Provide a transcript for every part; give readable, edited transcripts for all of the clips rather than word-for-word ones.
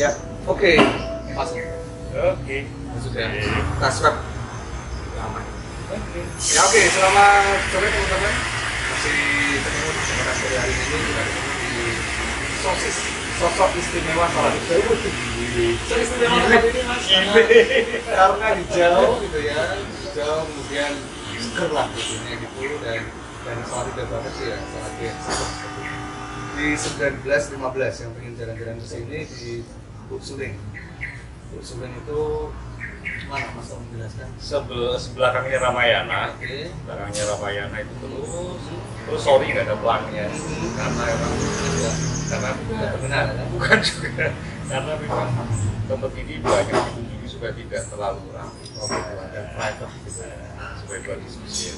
Ya, oke. Masuk. Oke. Sudah. Kita swab. Aman. Ya oke, selamat sore teman-teman. Masih ketemu di kesempatan sore hari ini kita ketemu di sosis sosok istimewa Salatiga. Sosok istimewa hari ini mas karena hijau gitu ya, hijau kemudian seger lah gitu dan Salatiga banget sih ya, Salatiga yang seger seperti ini. Di 19.15 yang pengen jalan-jalan ke sini di Suling. Suling itu mana mas kamu menjelaskan? Sebelahnya Ramayana. Oke. Belakangnya Ramayana itu terus sorry nggak ada pelangnya karena emang karena Tidak benar kan? bukan juga karena memang tempat ini banyak dikunjungi supaya tidak terlalu ramai Dan private gitu. supaya buat diskusi.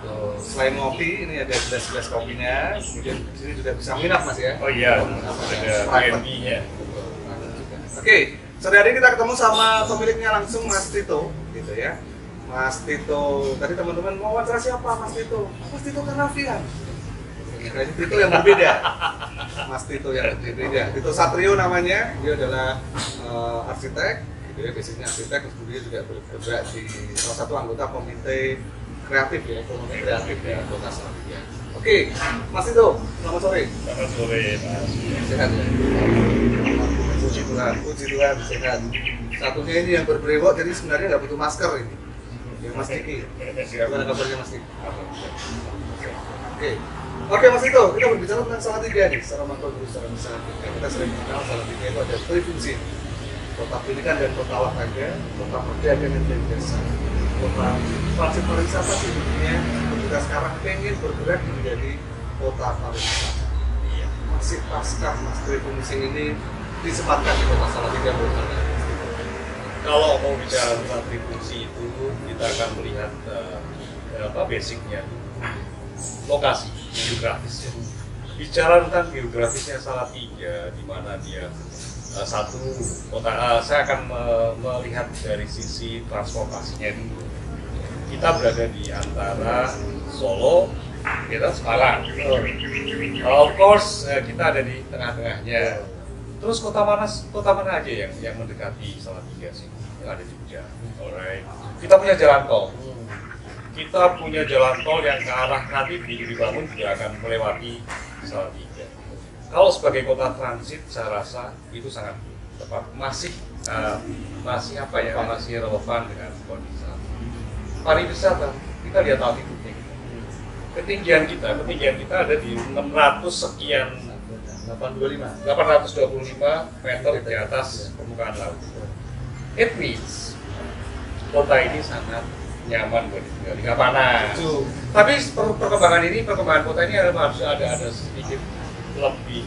Tuh, selain ngopi, ini ada gelas-gelas kopinya. Kemudian di sini juga bisa nginap mas ya. Oh iya, ada Private. BNB-nya. Oke, sore hari kita ketemu sama pemiliknya langsung Mas Tito, gitu ya. Mas Tito, tadi teman-teman mau wawancara siapa Mas Tito? Mas Tito Karnavian. Nah, ini Tito yang berbeda. Mas Tito yang berbeda. Tito Satrio namanya, dia adalah arsitek, gitu ya, basicnya arsitek, kemudian juga bergerak di salah satu anggota komite kreatif ya, komite kreatif ya, Kota Salatiga. Oke, Mas Tito, selamat sore. Selamat sore, Mas. Sehat ya? Puji Tuhan, sehat. Satunya ini yang berbrewok, jadi sebenarnya nggak butuh masker ini. Ya Mas Diki. Gimana kabarnya Mas Diki? Oke Mas Tito, kita berbicara tentang Salatiga nih, secara makro dulu, secara besar. Kita sering kenal Salatiga itu ada trifungsi. Kota pendidikan dan kota olahraga, kota perdagangan dan jasa, kota transit pariwisata di dunia. Kita sekarang pengen bergerak menjadi kota pariwisata. Masih pasca Mas trifungsi ini disempatkan di kota Salatiga bagaimana? Kalau mau bicara tentang trifungsi itu, kita akan melihat basicnya, lokasi, geografisnya. Bicara tentang geografisnya Salatiga, di mana dia satu kota. Saya akan melihat dari sisi transportasinya dulu. Kita berada di antara Solo, kita Semarang. Of course, kita ada di tengah-tengahnya. Terus kota mana aja yang mendekati Salatiga sih? Yang ada di Jogja. Alright. Kita punya jalan tol. Kita punya jalan tol yang ke arah nanti dibangun juga akan melewati Salatiga. Kalau sebagai kota transit, saya rasa itu sangat tepat. Masih relevan dengan kondisi pariwisata. Kita lihat altitude-nya. Ketinggian kita ada di 600 sekian 825 meter di atas permukaan laut. It means kota ini sangat nyaman buat ditinggal, nggak panas. Tapi perkembangan kota ini harus ada sedikit lebih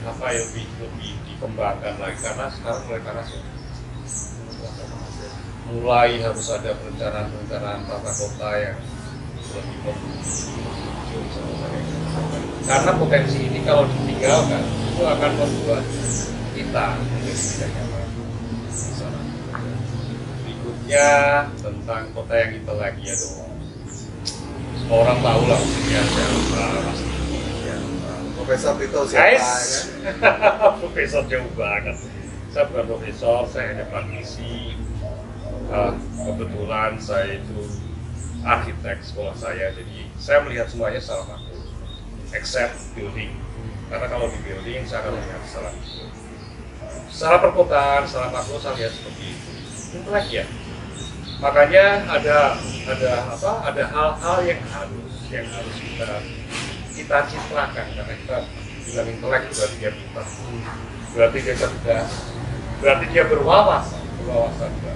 dikembangkan lagi karena sekarang mulai panas ya. Mulai harus ada perencanaan tata kota yang lebih karena potensi ini kalau ditinggalkan itu akan membuat kita menjadi tidak nyaman. Berikutnya tentang kota yang intelijen dong. Semua orang tahu lah maksudnya siapa pasti. Profesor Tito siapa kan? Profesor jauh banget. Saya bukan profesor, saya hanya praktisi. Kebetulan saya itu arsitek sekolah saya, jadi saya melihat semuanya secara makro, except building. Karena kalau di building saya akan melihat secara perkotaan, secara makro saya lihat seperti itu. Intelijen. Makanya ada hal-hal yang harus kita citrakan karena kita bilang intelek berarti dia pintar, berarti dia cerdas, berarti dia berwawasan juga.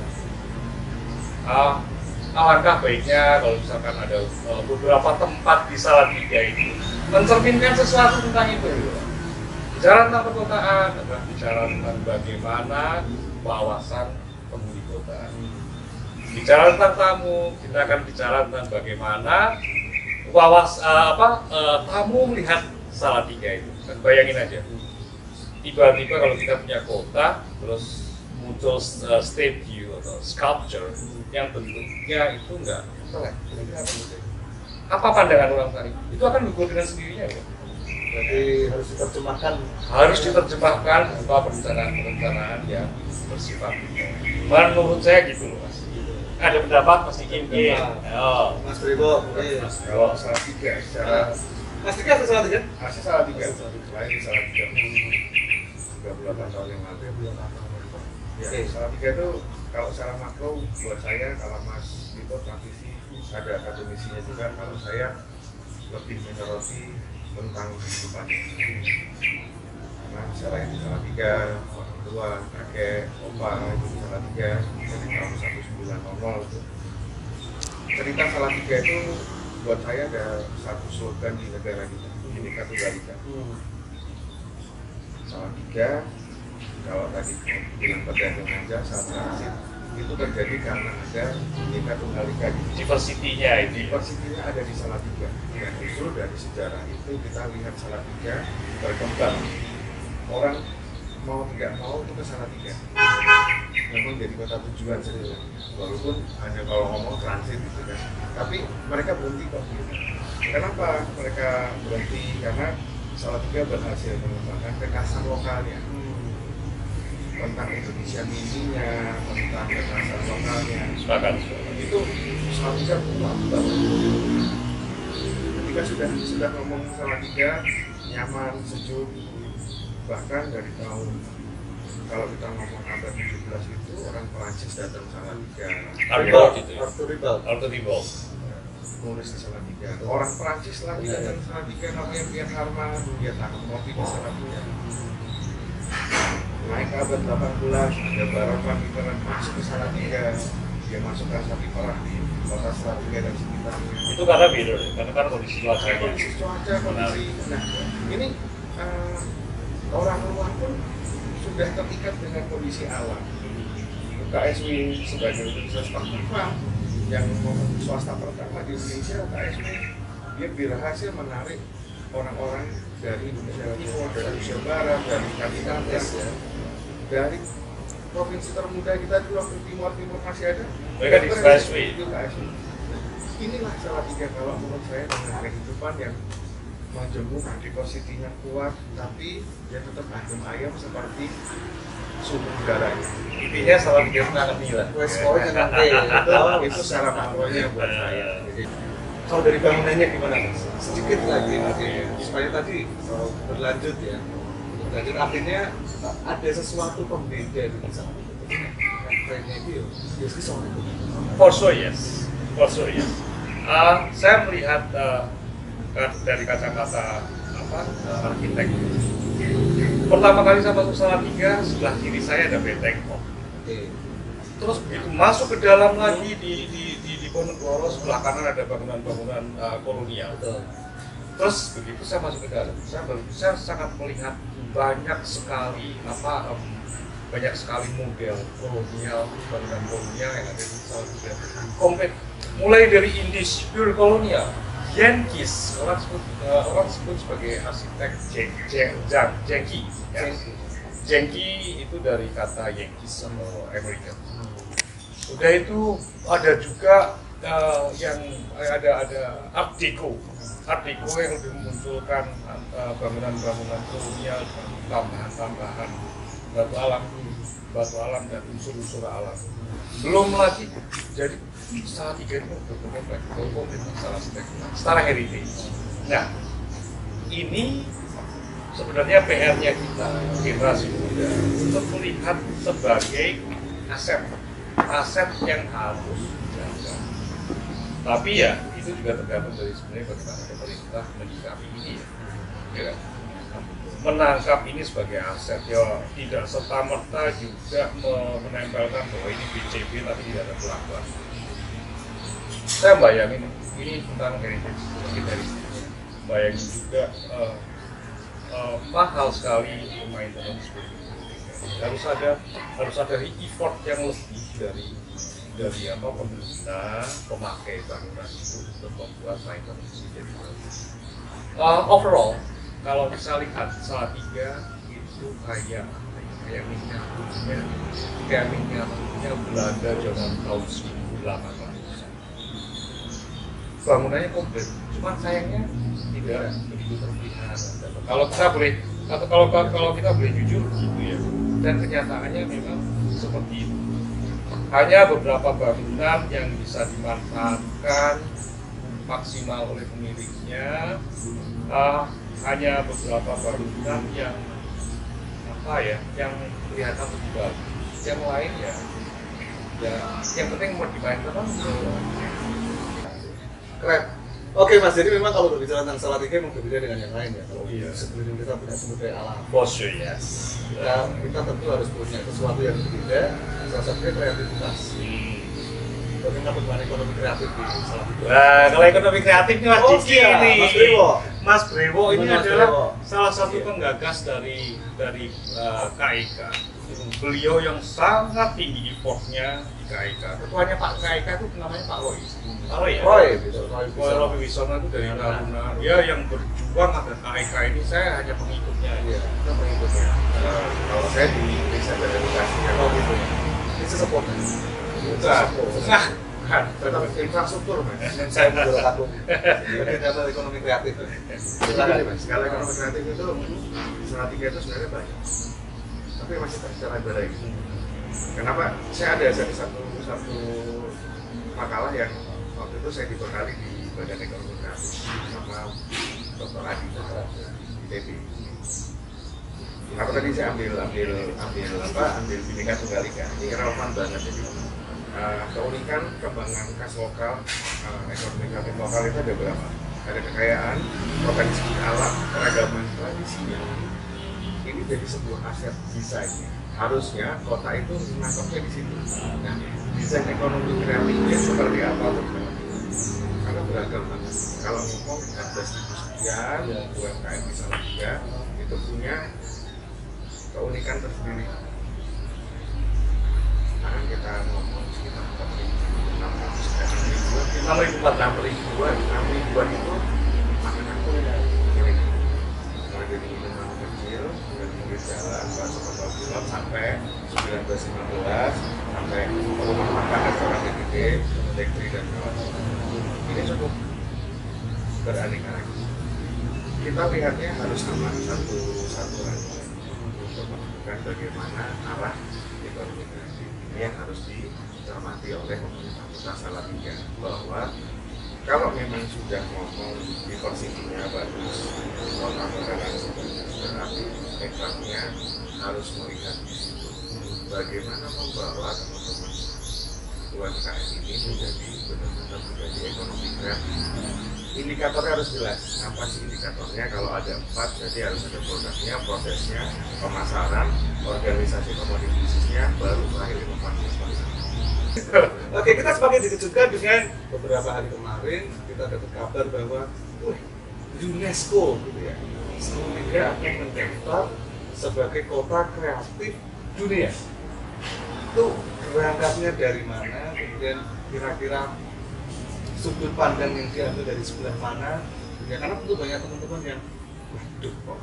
Alangkah baiknya kalau misalkan ada beberapa tempat di Salatiga ini mencerminkan sesuatu tentang itu. Bicara tentang perkotaan adalah bicara tentang bagaimana wawasan penghuni kota. Bicara tentang tamu, kita akan bicara tentang bagaimana tamu melihat Salatiga itu. Dan bayangin aja, tiba-tiba kalau kita punya kota, terus muncul state view atau sculpture yang bentuknya itu enggak telek. Apa pandangan orang tadi? Itu akan gugur dengan sendirinya ya. Berarti harus diterjemahkan. Harus diterjemahkan berupa perencanaan yang bersifat. Menurut saya gitu loh, Mas. Ada pendapat Mas Ikin? Oh. Mas Bribo, Kalau salah tiga secara Mas Dika salah tiga? masih salah tiga, lain salah tiga. 38 tahun yang lalu. Ya, salah tiga itu kalau secara makro buat saya, kalau Mas itu transisi ada akademisinya juga, kalau saya lebih menyoroti tentang kehidupan. Karena misalnya itu salah tiga, orang tua, kakek, opa itu salah tiga dari tahun 1900 itu. Cerita salah tiga itu buat saya ada satu slogan di negara kita, Bhinneka Tunggal Ika. Salah tiga, kalau tadi bilang perdagangan jasa transit itu terjadi karena ada Bhinneka Tunggal Ika di diversity-nya ini. Diversity-nya ada di Salatiga. Dan justru dari sejarah itu kita lihat Salatiga berkembang. Orang mau tidak mau itu ke Salatiga. Memang jadi kota tujuan saja. Walaupun hanya kalau ngomong transit gitu kan. Tapi mereka berhenti kok gitu. Kenapa mereka berhenti? Karena Salatiga berhasil mengembangkan kekasan lokalnya. Tentang Indonesia mininya, tentang kekerasan lokalnya. Sepakat. Itu Salatiga kuat banget. Ketika sudah ngomong Salatiga, nyaman, sejuk, bahkan dari tahun kalau kita ngomong abad 17 itu orang Perancis datang Salatiga. Arthur gitu ya. Arthur Ribal. Nulis di Salatiga. Orang Perancis lagi datang Salatiga, namanya Pierre Harman, dia tanam kopi di Salatiga. Naik ke abad 18, ada Baron van Iveren masuk ke Salatiga, dia masukkan sapi perah di kota Salatiga dan sekitarnya. Itu karena beda, karena kan kondisi cuacanya. Kondisi cuaca, kondisi. Nah, ini orang luar pun sudah terikat dengan kondisi alam. KSW sebagai universitas pertama yang swasta pertama di Indonesia, KSW dia berhasil menarik orang-orang dari Indonesia Timur, dari Indonesia Barat, dari Kalimantan, dari provinsi termuda kita dulu waktu Timur masih ada. Mereka di KSW. Inilah Salatiga kalau menurut saya dengan kehidupan yang majemuk, diversity-nya kuat, tapi dia tetap adem ayam seperti suhu udaranya. Intinya Salatiga itu akan nila. Itu secara makronya buat saya. Kalau dari bangunannya gimana Mas? Sedikit lagi supaya tadi berlanjut ya. Berlanjut artinya ada sesuatu pembeda di sana. Kayaknya itu ya soal itu. For sure yes. Saya melihat dari kacamata arsitek. Pertama kali saya masuk Salatiga, sebelah kiri saya ada benteng. Terus begitu masuk ke dalam lagi di Ponegoro, sebelah kanan ada bangunan-bangunan kolonial. Terus begitu saya masuk ke dalam, saya sangat melihat banyak sekali model kolonial, bangunan kolonial yang ada di Salatiga. Mulai dari Indies pure kolonial, Yankees, orang sebut sebagai arsitek Jenki. Ya. Jenki itu dari kata Yankees atau American. Udah itu ada juga yang ada Art Deco yang lebih memunculkan bangunan-bangunan kolonial dengan tambahan-tambahan batu alam dan unsur-unsur alam. Belum lagi jadi Salatiga itu berkomplek secara heritage. Nah, ini sebenarnya PR-nya kita generasi muda untuk melihat sebagai aset yang harus dijaga. Tapi ya itu juga tergantung dari sebenarnya bagaimana pemerintah menyikapi ini ya. Menangkap ini sebagai aset ya, tidak serta-merta juga menempelkan bahwa ini BCB tapi tidak ada pelakuan. Saya bayangin ini tentang heritage kita bayangin juga mahal sekali maintenance harus ada effort yang lebih dari pemerintah pemakai bangunan itu untuk membuat maintenance jadi overall kalau bisa lihat Salatiga itu kayak miniaturnya Belanda zaman tahun 1800. bangunannya komplit, cuman sayangnya tidak begitu terlihat. Kalau kita boleh, atau kalau kita boleh jujur gitu ya, dan kenyataannya memang seperti itu. Hanya beberapa bangunan yang bisa dimanfaatkan maksimal oleh pemiliknya, hanya beberapa bangunan yang yang kelihatan lebih bagus. Yang lain ya yang penting mau dimainkan kan. Keren. Oke Mas, jadi memang kalau berbicara tentang Salatiga memang berbeda dengan yang lain ya. Kalau Iya. sebelum kita punya sumber daya alam, Bosyo, yes. kita tentu harus punya sesuatu yang berbeda. Salah satunya kreativitas. Bagaimana perkembangan ekonomi kreatif di Salatiga? Wah, kalau ekonomi kreatif ini Mas Diki iya, nih. Mas Brewo. Mas Brewo ini Mas adalah Brewo. salah satu penggagas dari KIK. Beliau yang sangat tinggi effortnya di KIK. Ketuanya Pak KIK itu namanya Pak Roy. Pak Roy ya? Roy, betul. Roy Wisono itu dari Taruna. Dia yang berjuang agar KIK ini, saya hanya pengikutnya. Iya, kita pengikutnya. Kalau saya di riset dan edukasi ya, Oh gitu. Ini sesepotnya. Nah, kan. tetap infrastruktur mas. Saya menjual takut. Ini adalah ekonomi kreatif. Silakan nih mas. Kalau ekonomi kreatif itu Salatiga itu sebenarnya banyak, tapi masih tercerai-berai. Kenapa? Saya ada satu makalah yang waktu itu saya dibekali di Badan Ekonomi Kreatif sama Dr. Adi di ITB. Kenapa tadi saya ambil Bhinneka Tunggal Ika? Ini relevan banget jadi keunikan kembangan kas lokal, ekonomi kreatif lokal itu ada berapa? Ada kekayaan, potensi alam, keragaman tradisinya. Ini jadi sebuah aset desainnya. Harusnya kota itu menangkapnya di situ. Nah, desain ekonomi kreatifnya seperti apa tuh? Karena beragam banget. Kalau ngomong 14.000 sekian, UMKM di Salatiga itu punya keunikan tersendiri. Sekarang kita ngomong sekitar 6.000-6.000-an itu makanan kuliner. Mulai dari minuman kecil, dari pinggir jalan, bakso kebab sampai 19-19 sampai rumah makan restoran gede, bakery dan kawan-kawan. Ini cukup beraneka-ragam. Kita lihatnya harus sama satu untuk menentukan bagaimana arah ekonomi kreatif ini yang harus dicermati oleh pemerintah kota Salatiga, bahwa kalau memang sudah ngomong diversity-nya bagus, kota dan sebagainya, ekstraknya harus melihat di situ bagaimana membawa teman-teman UMKM ini menjadi benar-benar menjadi ekonomi kreatif. Indikatornya harus jelas. Apa sih indikatornya? Kalau ada 4, jadi harus ada produknya, prosesnya, pemasaran, organisasi komoditi bisnisnya, baru terakhir inovasi. Oke, kita semakin dikejutkan dengan beberapa hari kemarin kita dapat kabar bahwa UNESCO gitu ya, Salatiga yang mendaftar sebagai kota kreatif dunia. Itu berangkatnya dari mana? Kemudian kira-kira sudut pandang yang diambil dari sebelah mana? Ya karena tentu banyak teman-teman yang waduh kok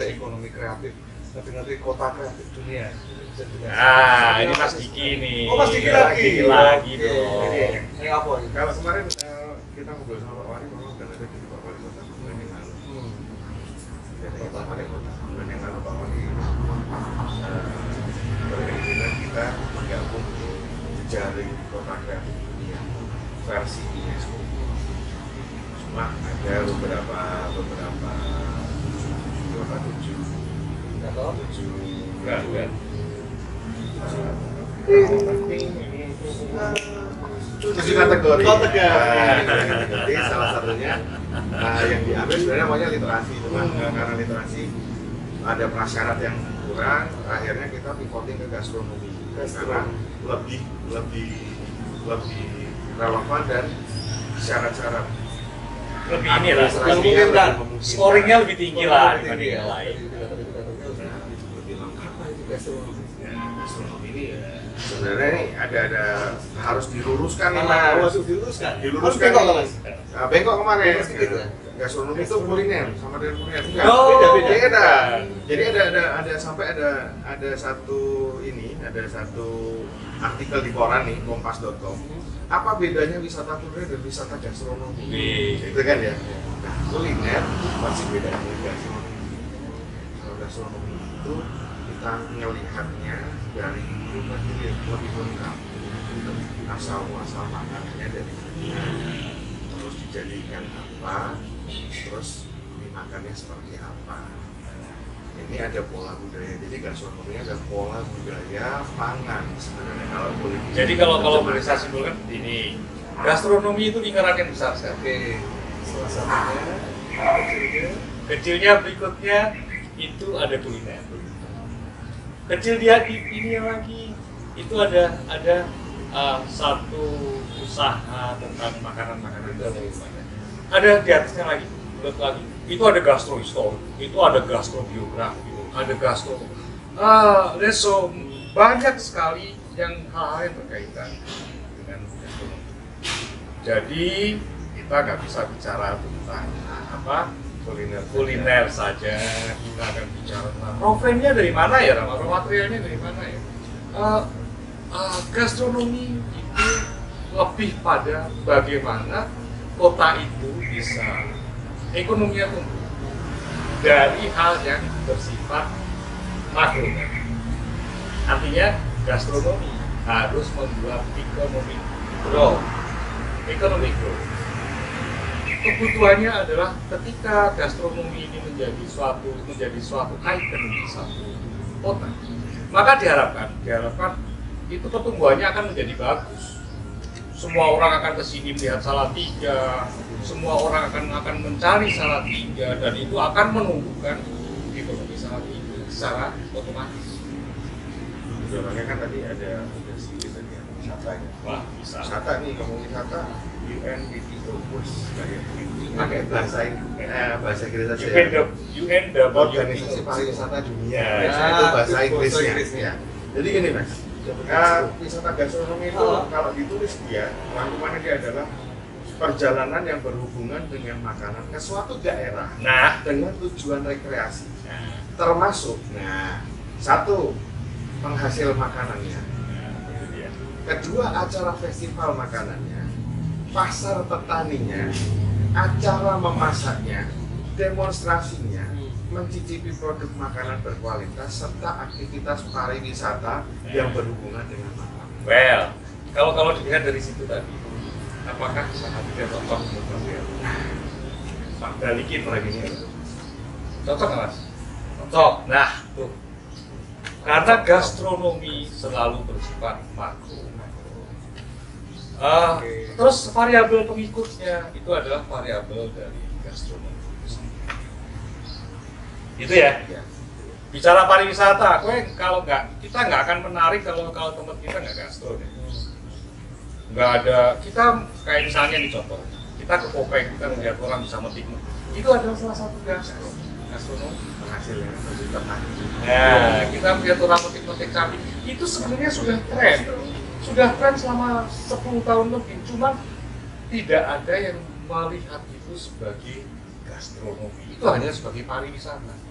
ekonomi kreatif tapi nanti kota kreatif dunia. Ini Mas Diki nih. Oh Mas Diki lagi dong. Ini apa ini? Kalau kemarin kita ngobrol sama Pak Wali, memang dan ada di Pak Wali Kota bulan yang lalu. Jadi Pak Wali Kota bulan yang lalu Pak Wali berkeinginan kita menggabung jejaring kota kreatif dunia versi UNESCO. Cuma ada beberapa 7 Enggak. tujuh kategori. Kategori. Jadi salah satunya yang diambil sebenarnya namanya literasi, cuma karena literasi ada prasyarat yang kurang, akhirnya kita pivoting ke gastronomi karena lebih relevan dan syarat-syarat Lebih ini lah, memungkinkan. scoringnya lebih tinggi lah dibanding yang lain. lebih lengkap lah itu gastronomi. Gastronomi ini sebenarnya ini ada harus diluruskan nih mas. Harus diluruskan. Diluruskan Bengkok, nih. Mas. Nah, bengkok kemarin. Bengkok sedikit ya? Gastronomi itu kuliner sama dengan kuliner. Enggak, Oh, beda. Jadi ada sampai ada satu artikel di koran nih kompas.com apa bedanya wisata kuliner dan wisata gastronomi? Oke. Itu kan ya. Nah, kuliner masih bedanya dengan gastronomi. Kalau gastronomi itu kita ngelihatnya dari hulu ke hilir, lebih lengkap. Asal muasal makanannya dari mana, terus dijadikan apa, terus dimakannya seperti apa. Ini ada pola budaya, jadi gastronomi ada pola budaya pangan sebenarnya kalau boleh. Jadi kalau boleh saya simpulkan ini, gastronomi itu lingkaran yang besar sekali. Oke, salah satunya Kecilnya berikutnya itu ada kuliner. Kecil dia ini lagi itu ada satu usaha tentang makanan-makanan dan lain-lain. Ada di atasnya lagi, itu ada gastrohistorik, itu ada gastrobiografi, ada gastro. There's so banyak sekali yang hal-hal yang berkaitan dengan gastronomi. Jadi kita nggak bisa bicara tentang kuliner saja, kita akan bicara tentang raw dari mana ya, raw materialnya dari mana ya. Gastronomi itu lebih pada bagaimana kota itu bisa ekonominya tumbuh dari hal yang bersifat makro. Artinya gastronomi harus membuat ekonomi grow. Kebutuhannya adalah ketika gastronomi ini menjadi suatu item di satu kota, maka diharapkan itu pertumbuhannya akan menjadi bagus. Semua orang akan kesini melihat Salatiga, semua orang akan mencari Salatiga, dan itu akan menumbuhkan ekonomi Salatiga secara otomatis. Sebenarnya kan tadi ada sedikit tadi ya, wisata ya. Wah, bisa. Wisata nih, ngomong wisata, UNDP Globus kayak pakai bahasa Inggris aja ya. Organisasi Pariwisata Dunia. Itu bahasa Inggrisnya. Ya. Jadi gini Mas, wisata gastronomi itu kalau ditulis dia, rangkumannya dia adalah perjalanan yang berhubungan dengan makanan ke suatu daerah. Nah, dengan tujuan rekreasi. Termasuk, satu, penghasil makanannya. itu dia. Kedua, acara festival makanannya. Pasar petaninya, acara memasaknya, demonstrasinya, mencicipi produk makanan berkualitas, serta aktivitas pariwisata yang berhubungan dengan makanan. Well, kalau dilihat dari situ tadi, apakah Salatiga cocok untuk kalian? Pak balikin lagi nih. Cocok nggak Mas? Cocok. Nah, tuh. Karena gastronomi selalu bersifat makro. Terus variabel pengikutnya itu adalah variabel dari gastronomi. Itu ya. Bicara pariwisata, kita nggak akan menarik kalau teman kita nggak gastro deh. Nggak ada, kita kayak misalnya nih contoh, kita ke Kopeng, kita melihat orang bisa metik, itu adalah salah satu gastronomi Penghasilnya, petani. Nah, kita melihat orang metik cabai, itu sebenarnya sudah tren selama 10 tahun lebih, cuma tidak ada yang melihat itu sebagai gastronomi, itu hanya sebagai pariwisata.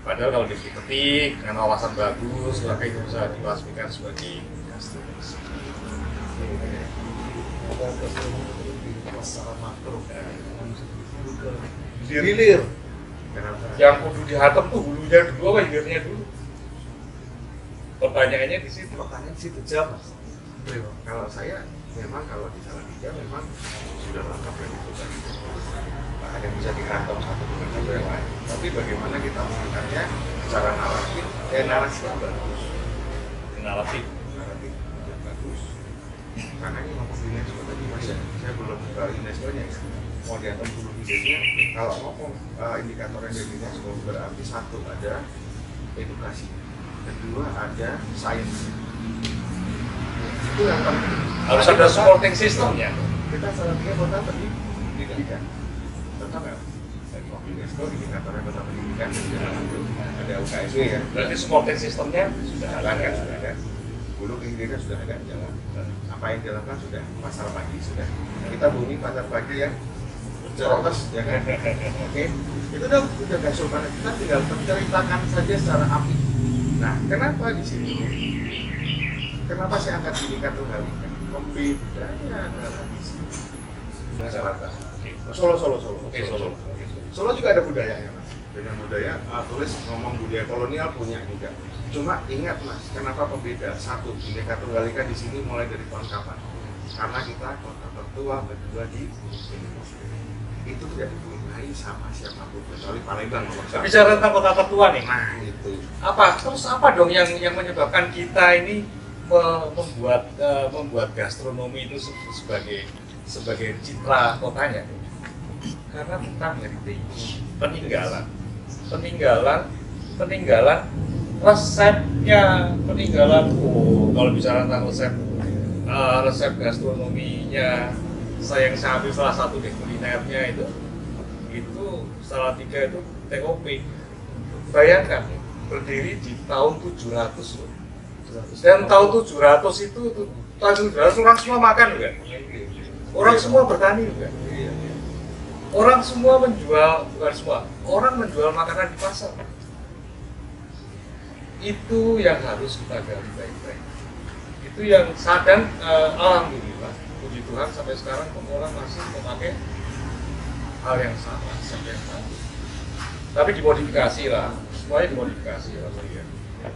Padahal kalau dipetik dengan wawasan bagus, maka itu bisa diwasmikan sebagai gastronomi. ada gastronomi secara makro. Di Hilir. yang kudu dihatem tuh hulunya dulu apa hilirnya dulu? Pertanyaannya di situ. Pertanyaan situ jawab. Kalau saya memang kalau di Salatiga memang sudah lengkap yang itu tadi. Ada yang bisa dikantong satu dengan satu yang lain. Tapi bagaimana kita mengangkatnya secara naratif, narasi yang bagus. Naratif. Naratif yang bagus. Karena ini ngomong UNESCO tadi Mas ya, saya belum buka UNESCO-nya ya. Mau diatur dulu ide-nya. Kalau ngomong indikator yang dari UNESCO berarti satu ada edukasi, kedua ada sains. Itu yang penting. Harus ada supporting systemnya. Kita Salatiga kota pendidikan. Tetap ya. Dari UNESCO indikatornya kota pendidikan ada UKSW ya. Berarti supporting systemnya sudah Jalan ada kan sudah ada. Hulu ke hilirnya sudah ada jalan. Apa yang dilakukan sudah pasar pagi sudah. Kita bunyi pasar pagi yang protes ya kan. Oke. Itu udah gasul banget. Kita tinggal menceritakan saja secara apik. Nah, kenapa di sini? Kenapa saya angkat indikator hal ini? pembedanya adalah di sini. Masyarakat. Solo. Oke, Solo. Solo. Solo juga ada budayanya mas. Dengan budaya tulis ngomong budaya kolonial punya juga. Cuma ingat mas, kenapa pembeda? Satu, Bhinneka Tunggal Ika di sini mulai dari tahun kapan? Karena kita kota tertua kedua di Indonesia. Itu tidak dipunyahi sama siapapun kecuali Palembang nomor satu. Bicara tentang kota tertua nih. Nah itu. Terus apa dong yang menyebabkan kita ini membuat gastronomi itu sebagai citra kotanya? Karena tentang heritage, peninggalan resepnya, kalau bicara tentang resep gastronominya, saya ambil salah satu deh kulinernya itu Salatiga itu TOP. Bayangkan berdiri di tahun 700 loh. Dan tahun 700 itu orang semua makan juga. Orang semua bertani juga. Orang semua orang menjual makanan di pasar. Itu yang harus kita gali baik-baik. Itu yang sadar, alhamdulillah, puji Tuhan sampai sekarang orang masih memakai hal yang sama, tapi dimodifikasi lah, semuanya dimodifikasi lah.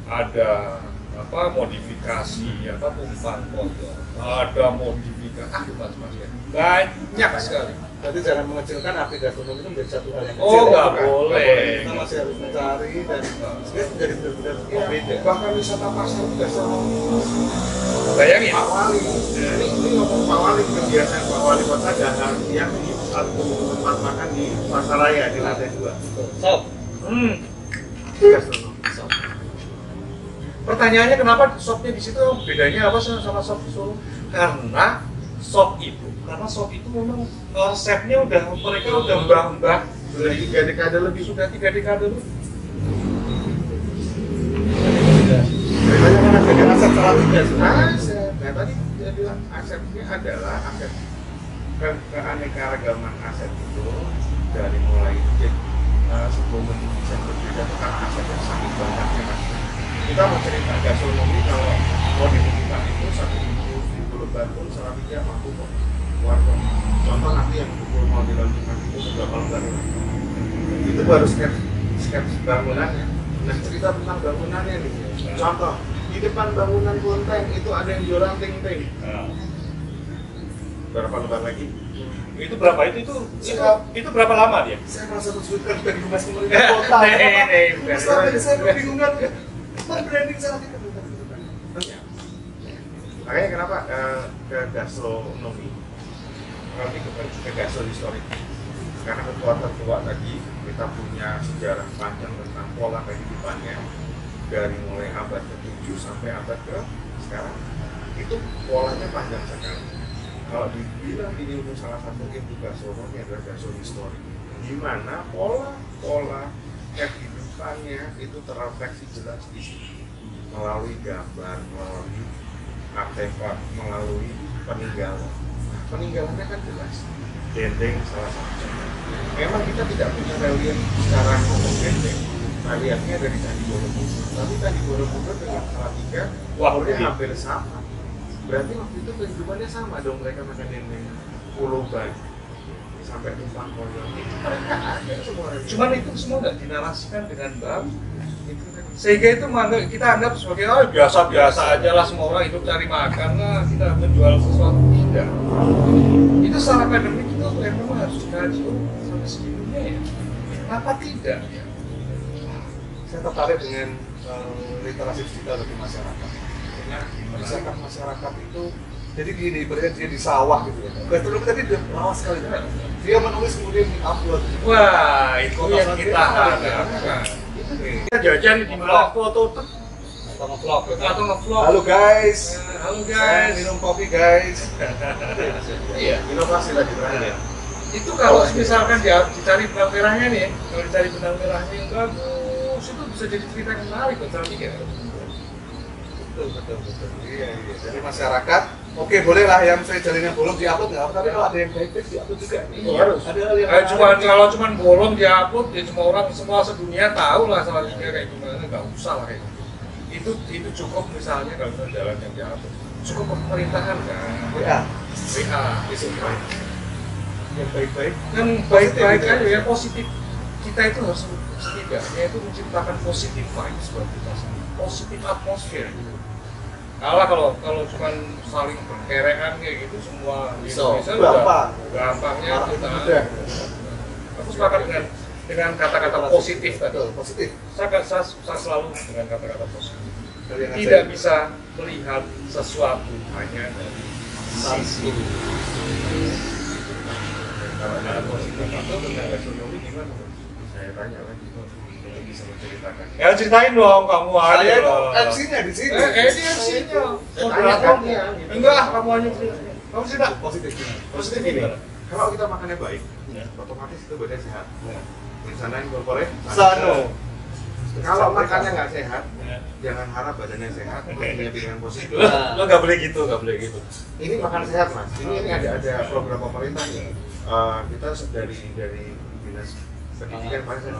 Ada modifikasi, umpan kotor, ada modifikasi, macam-macam, banyak sekali. Berarti jangan mengecilkan arti gastronomi itu menjadi satu hal yang kecil. Oh, nggak ya, boleh. Kita masih harus mencari dan menjadi benar-benar berbeda. Bahkan wisata pasar itu gastronomi. Bayangin. Pak Wali, ini ngomong Pak Wali, kebiasaan Pak Wali kota dahar yang di satu tempat makan di Pasaraya di lantai 2. Sob. Gastronomi. Pertanyaannya kenapa sopnya di situ bedanya apa sama sop di Solo? Karena sop itu memang resepnya mereka udah mbah-mbah Sudah 3 dekade lebih. Banyak mana beda aset Salatiga sih. Aset, nah tadi dia bilang asetnya adalah aset keanekaragaman aset itu dari mulai sebelum Indonesia berbeda karena aset yang sangat banyaknya mas. Kita mau cerita gastronomi kalau mau ditentukan itu 1.000 di Pulau Batu, Salatiga mampu kok warga. Contoh nanti yang mau dilakukan itu berapa lembar itu baru sketch bangunannya. Nah cerita tentang bangunannya nih. Contoh di depan bangunan Bonteng itu ada yang jualan ting-ting. Berapa lembar lagi? Itu berapa? Itu berapa lama dia? Saya merasa tersulit dari Humas Pemerintah Kota. Selama ini saya kebingungan. Branding Salatiga. Makanya kenapa ke gastronomi, lebih ke gastrohistorik. Karena tertua tadi kita punya sejarah panjang tentang pola kehidupannya dari mulai abad ke-7 sampai abad ke sekarang. Itu polanya panjang sekali. Kalau dibilang ini untuk salah satu ilmu gastronomi adalah gastrohistorik, di mana pola kehidupannya itu terrefleksi jelas di sini melalui gambar, melalui artefak, melalui peninggalan. Nah, peninggalannya kan jelas. Dendeng salah satunya. Memang kita tidak punya relief secara umum dendeng. Reliefnya dari Candi Borobudur. Tapi Candi Borobudur dengan Salatiga, waktunya hampir sama. Berarti waktu itu kehidupannya sama dong, mereka makan dendeng Pulau Batu sampai Tumpang Koyon. Itu mereka ada semua. Cuman itu semua nggak dinarasikan dengan bagus. Sehingga itu kita anggap sebagai biasa-biasa aja lah, semua orang hidup cari makan lah, kita menjual sesuatu. Tidak. Itu secara akademik itu yang memang harus dikaji sampai segitunya ya. Kenapa tidak ya? Saya tertarik dengan literasi digital bagi masyarakat. Masyarakat itu jadi gini, ibaratnya dia di sawah gitu ya. Gastronomi tadi dia lawas sekali kan. Dia menulis kemudian di-upload. Wah, itu yang kita harapkan. Kita jajan di mana foto atau nge-vlog. Halo guys. Saya Minum kopi guys. Iya. Inovasi lagi terakhir. Itu kalau misalkan dicari benang merahnya nih, kalau dicari benang merahnya yang bagus, itu bisa jadi cerita yang menarik buat Salatiga. Betul. Iya. Jadi masyarakat, oke boleh lah yang saya jalin yang bolong diupload nggak apa, tapi kalau ada yang baik-baik diupload juga. Iya. Harus. Ada hal yang Kalau cuman bolong diupload, ya semua orang semua sedunia tahu lah Salatiga kayak gimana, nggak usah lah kayak gitu. Itu cukup misalnya kalau jalan yang diupload. cukup pemerintahan kan, WA WA, yang baik-baik kan baik-baik aja ya, positif. Kita itu harus setidaknya itu menciptakan positif vibes buat kita sendiri, positif atmosfer gitu. Kalau cuma saling berkerean kayak gitu semua di Indonesia gampangnya kita. Aku sepakat dengan kata-kata positif tadi. positif. Saya selalu dengan kata-kata positif. Tidak bisa melihat sesuatu hanya dari sisi. Kalau ada positif itu tentang ekonomi gimana? Saya tanya lagi untuk bisa menceritakan. Ya ceritain dong kamu aja. Saya dong. MC-nya di sini. Ini MC-nya. Moderatornya. Enggak, kamu aja cerita. Kamu cerita. Positifnya. Positif ini. Kalau kita makannya baik, otomatis itu badan sehat. Di sana incorporate. Sano. Kalau makannya nggak sehat, jangan harap badannya sehat. Punya pikiran positif. Lo nggak boleh gitu, nggak boleh gitu. Ini makan sehat mas. Ini ada program pemerintah ya. Kita dari dinas pendidikan paling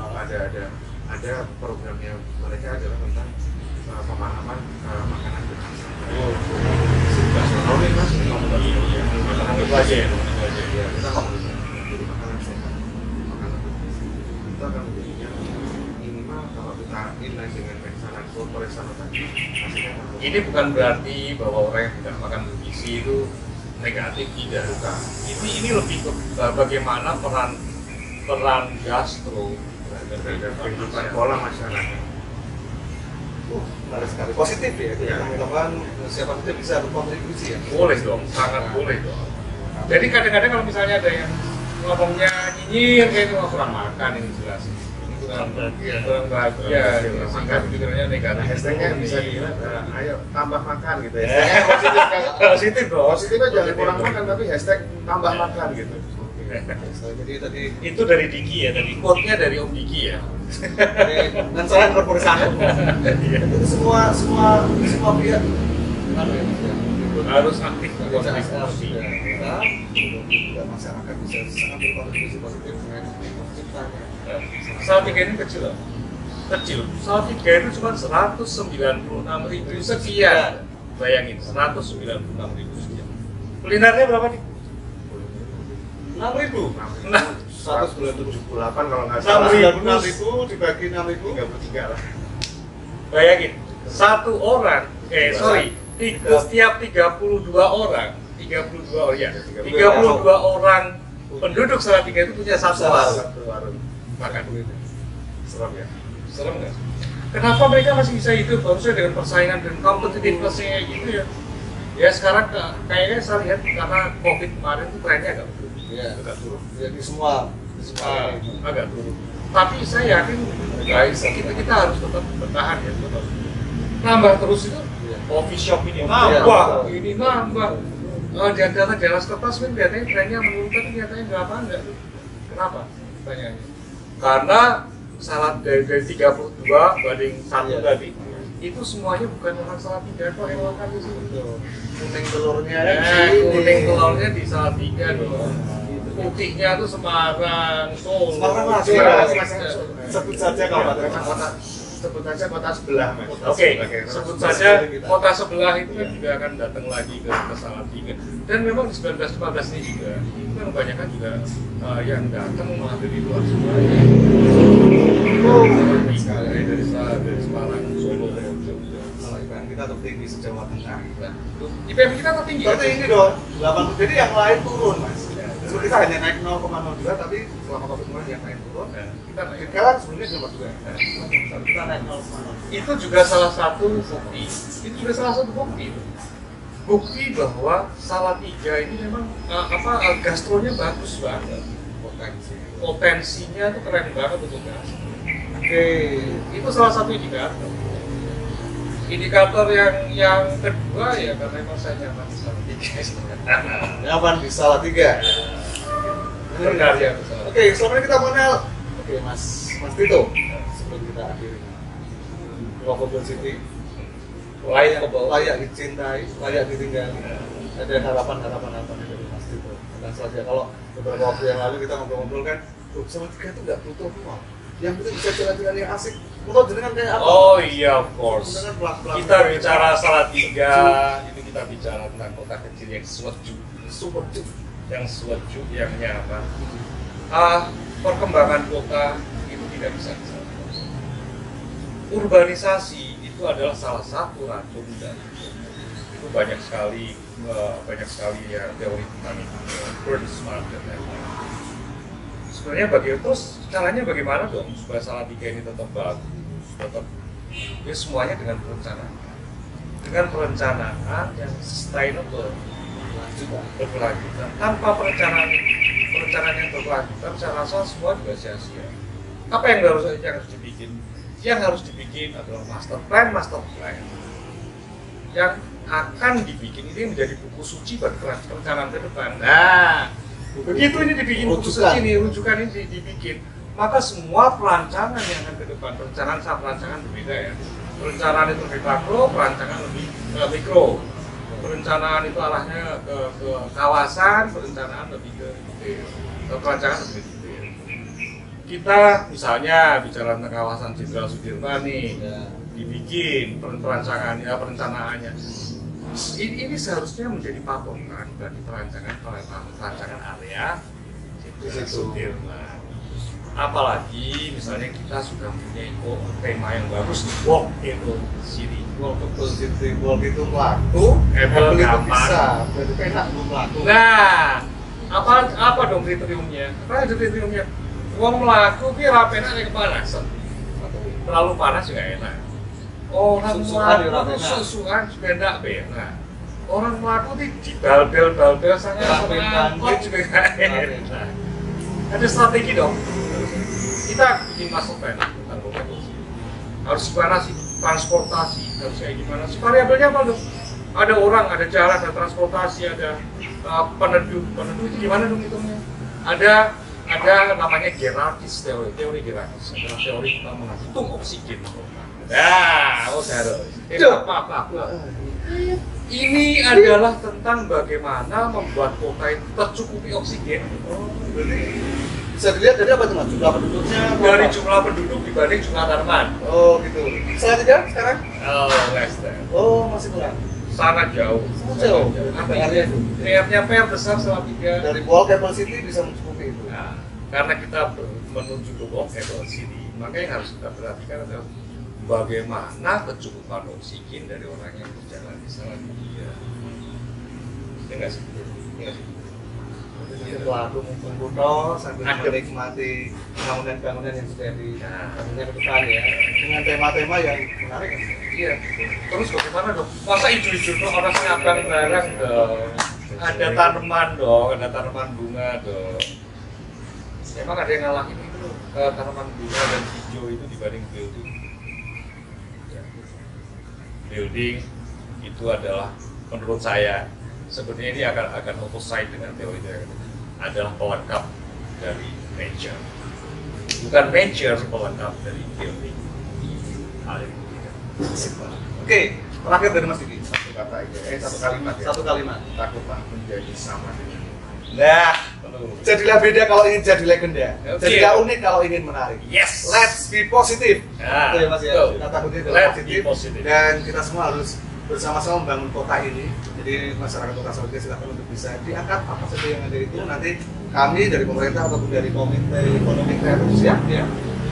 ada programnya mereka adalah tentang pemahaman makanan bergizi. Gastronomi mas, makanan bergizi. Ya kita ngomongin jadi makanan sehat, makanan bergizi. Itu akan menjadinya minimal kalau kita inline dengan pesanan korporat tadi. Ini bukan berarti bahwa orang yang tidak makan bergizi itu negatif, tidak. Bukan. Ini lebih ke bagaimana peran gastro terhadap kehidupan pola masyarakat. Menarik sekali. Positif ya, Iya. teman-teman siapa saja bisa berkontribusi ya. boleh dong, sangat boleh dong. Jadi kadang-kadang kalau misalnya ada yang ngomongnya nyinyir kayak itu kurang makan, ini jelas kurang bahagia, sehingga pikirannya negatif. Hashtagnya bisa dibilang, ayo tambah makan gitu ya. Positif dong. Positifnya jangan kurang makan, tapi hashtag tambah makan gitu. Jadi tadi Itu dari Diki ya, tadi quote-nya dari Om Diki ya. dan saya korporasi Iya. itu semua pihak anu ya, Mas, ya. Harus aktif Bisa berkontribusi. kita juga masyarakat bisa sangat berkontribusi positif dengan penciptanya. Salatiga ini kecil loh. Kecil. Salatiga itu cuma 196.000 sekian. Bayangin, 196.000 sekian. Kulinernya berapa nih? 6.000. Nah, 178 kalau nggak salah. 6.000 dibagi 6.000 33 lah. bayangin, satu orang, setiap 32 orang, 32 orang penduduk Salatiga itu punya satu warung. Satu warung. Makan. Serem ya. Serem nggak? Kenapa mereka masih bisa hidup? Harusnya dengan persaingan dan competitiveness kayak gitu ya. Ya sekarang kayaknya saya lihat karena COVID kemarin itu trennya agak turun. ya, Agak turun. di semua Agak turun. Tapi saya yakin guys, kita harus tetap bertahan ya, tetap nambah terus itu. Coffee shop ini nambah, ini nambah. Data di atas kertas kan kelihatannya trennya menurun, tapi nyatanya enggak. Kenapa? Pertanyaannya. Karena salad dari 32 banding 1 tadi, itu semuanya bukan orang Salatiga kok yang makan di sini. kuning telurnya Kuning telurnya di Salatiga dong. Putihnya tuh Semarang, Solo. Semarang masih. Sebut saja kabupaten kota. Sebut saja kota sebelah mas. Oke, sebut saja kota sebelah itu kan juga akan datang lagi ke Salatiga. Dan memang di 1915 ini juga, itu kan kebanyakan juga yang datang malah dari luar semua. Dari Semarang, Solo, Jogja. kalau IPM kita tertinggi se-Jawa Tengah. IPM kita tertinggi. Tertinggi dong, 80. Jadi yang lain turun mas. Jadi kita hanya naik 0,02 tapi selama COVID kemarin yang lain turun. Kita naik. Kita kan sebelumnya nomor 2. Kita naik 0,02. Itu juga salah satu bukti. Bukti bahwa Salatiga ini memang gastronya bagus banget. Potensinya tuh keren banget untuk gastro. Oke. Itu salah satu indikator. Indikator yang kedua ya karena memang saya nyaman di Salatiga. Nyaman di Salatiga. Benar ya. Oke, selama ini kita mengenal. Oke, Mas Tito. Sebelum kita akhiri. Lovable City. Layak dicintai, layak ditinggali. Ada harapan-harapan apa nih dari Mas Tito? Dan saja kalau beberapa waktu yang lalu kita ngobrol-ngobrol kan, Salatiga itu nggak butuh uang. yang penting bisa jalan-jalan yang asik. Menurut jenengan kayak apa? Oh iya, of course. Jenengan pelaku-pelaku Kita kayak bicara Salatiga, itu kita bicara tentang kota kecil yang super cute. sejuk, yang nyaman. Perkembangan kota itu tidak bisa disalahkan. Urbanisasi itu adalah salah satu racun dari itu banyak sekali ya teori tentang itu, burn smart dan lain-lain. Sebenarnya terus caranya bagaimana dong supaya Salatiga ini tetap bagus, tetap ya semuanya dengan perencanaan yang sustainable, berkelanjutan. Tanpa perencanaan yang berkelanjutan, saya rasa semua juga sia-sia. Apa yang harus dibikin? Yang harus dibikin adalah master plan yang akan dibikin ini menjadi buku suci bagi perencanaan ke depan. Nah, begitu ini dibikin buku suci ini, rujukan ini dibikin, maka semua perancangan yang akan ke depan, perancangan berbeda ya. Perencanaan itu lebih makro, perancangan lebih mikro. Perencanaan itu arahnya ke kawasan, perencanaan lebih ke perancangan lebih detail. Kita misalnya bicara tentang kawasan Jenderal Sudirman nih, dibikin perencanaannya. Ini seharusnya menjadi patokan bagi perancangan area Jenderal Sudirman. Apalagi misalnya kita sudah punya tema yang bagus, walkable city. Walk itu pelaku, Apple itu gampang. bisa, berarti penak belum pelaku. Nah, apa dong kriteriumnya? Apa kriteriumnya? Uang melaku ki ra penak nek kepanasan. Terlalu panas juga enak. Orang melaku susuan juga enggak benar. Orang melaku di balbel sangat angkot juga enggak enak. Ada strategi dong. Kita bikin master plan tentang kota itu. Harus gimana sih transportasi, harus kayak gimana sih, variabelnya apa dong? Ada orang, ada jalan, ada transportasi, ada peneduh itu gimana dong hitungnya? Ada namanya hierarkis, teori hierarkis adalah teori tentang menghitung oksigen. Nah, apa? Ini adalah tentang bagaimana membuat kota itu tercukupi oksigen. Bisa dilihat dari apa tuh mas? Jumlah penduduknya? Dari jumlah penduduk dibanding jumlah tanaman. Oh gitu. Salatiga sekarang? Oh, less than. Oh masih kurang. Sangat jauh. Jauh. Apa area itu? PR-nya besar Salatiga. Dari walkable city bisa mencukupi itu. Nah, karena kita menuju ke walkable city, maka yang harus kita perhatikan adalah bagaimana kecukupan oksigen dari orang yang berjalan di Salatiga. Ini nggak sih? Pelaku mumpung kuno sambil menikmati bangunan-bangunan yang sudah dibangunnya ke depan ya, dengan tema-tema yang menarik. Iya. Terus bagaimana dong? Masa hijau-hijau tuh orang ngabang barang dong? Ada tanaman dong, ada tanaman bunga dong. Emang ada yang ngalahin itu tanaman bunga dan hijau itu dibanding building? Building itu adalah menurut saya sebenarnya ini akan opposite dengan teori adalah pelengkap dari nature, bukan nature pelengkap dari building. Oke, terakhir dari Mas Didi. Satu kata aja, satu kalimat ya. Satu kalimat. Takutlah menjadi sama dengan Nah, jadilah beda kalau ingin jadi legenda. Jadilah unik kalau ingin menarik. Yes. Let's be positive. Nah, Itu ya Mas ya. betul. Kita takutnya adalah Let's be positif. positive. Dan kita semua harus bersama-sama membangun kota ini. Jadi masyarakat kota Salatiga silakan untuk bisa diangkat apa saja yang ada itu. Nanti kami dari pemerintah ataupun dari komite ekonomi kreatif ya,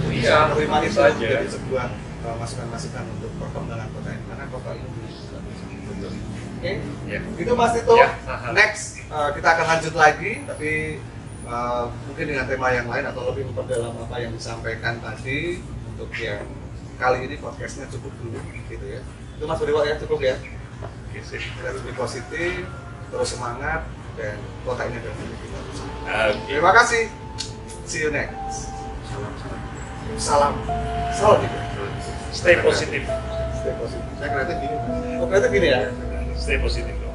bisa menerima itu saja. menjadi sebuah masukan-masukan untuk perkembangan kota ini. Karena kota ini Oke, Ya. itu Mas Tito. Ya. Next kita akan lanjut lagi, tapi mungkin dengan tema yang lain atau lebih memperdalam apa yang disampaikan tadi. Untuk yang kali ini podcastnya cukup dulu, gitu ya. Itu Mas Beriwa ya, cukup ya. Kita lebih positif, terus semangat, dan kota ini adalah milik kita. Terima kasih. See you next. Salam. Salam juga. Stay positive. Stay positif. Saya kreatif gini. Oh kreatif gini ya. Stay positive.